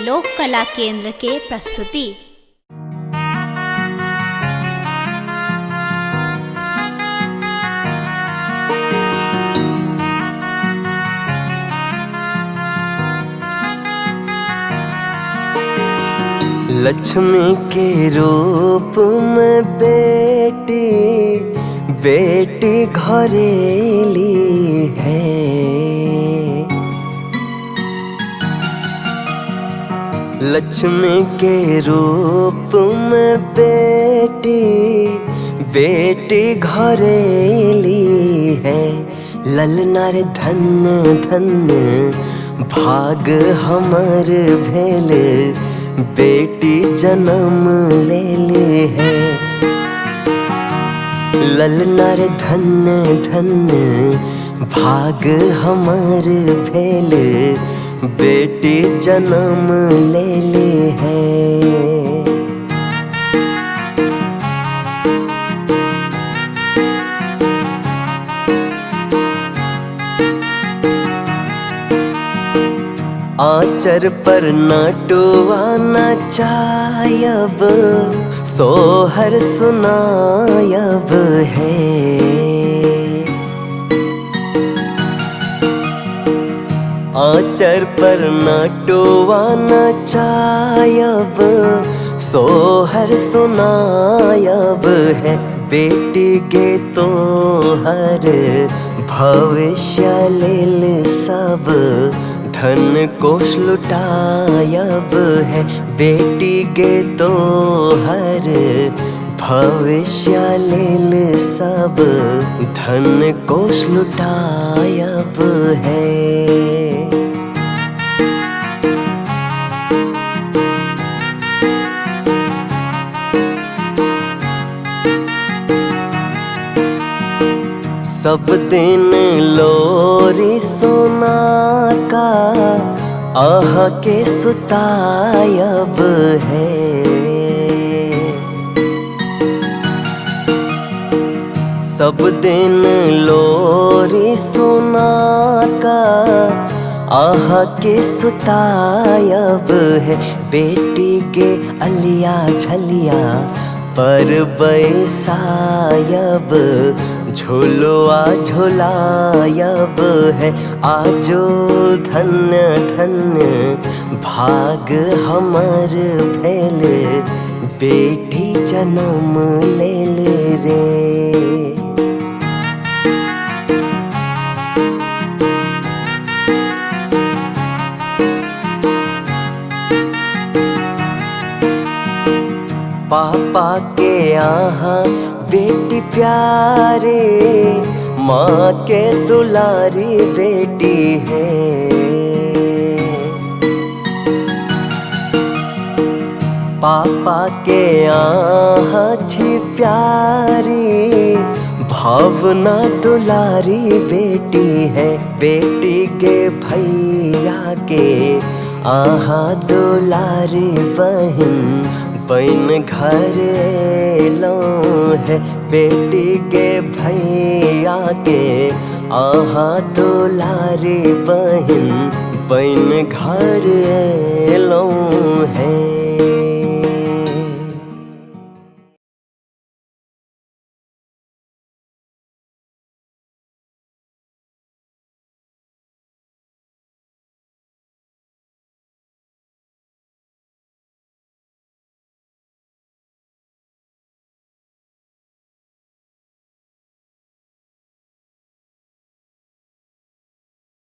लोक कला केंद्र के प्रस्तुति। लक्ष्मी के रूप में बेटी घरेली है। लक्ष्मी के रूप में बेटी घरेली है। ललना रे धन्य धन्य भाग हमर भेल, बेटी जन्म ले ली है। ललना रे धन्य धन्य भाग हमर भेल, बेटी जन्म ले ली है। आचर पर नटुआ नचायब, सोहर सुनायब है। आचर पर नटुआ नचायब, सोहर सुनायब है। बेटी के तोहर भविष्य लेल सब धन कोष लुटायब है। बेटी के तोहर भविष्य लेल सब धन कोष लुटायब है। सब दिन लोरी सोना का आह के सुतायब है। सब दिन लोरी सोना का आह के सुतायब है। बेटी के अलिया झलिया पर बैसायब, झुलुआ झुलायब है। आजो धन्य धन्य भाग हमर भेल, बेटी जन्म लेल रे। पापा के यहाँ बेटी प्यारे, माँ के दुलारी बेटी है। पापा के यहाँ छी प्यारी, भावना दुलारी बेटी है। बेटी के भैया के आहा दुलारी बहन बन घर एलो है। बेटी के भैया के आहा दुलारी बहन बन घर एलो है।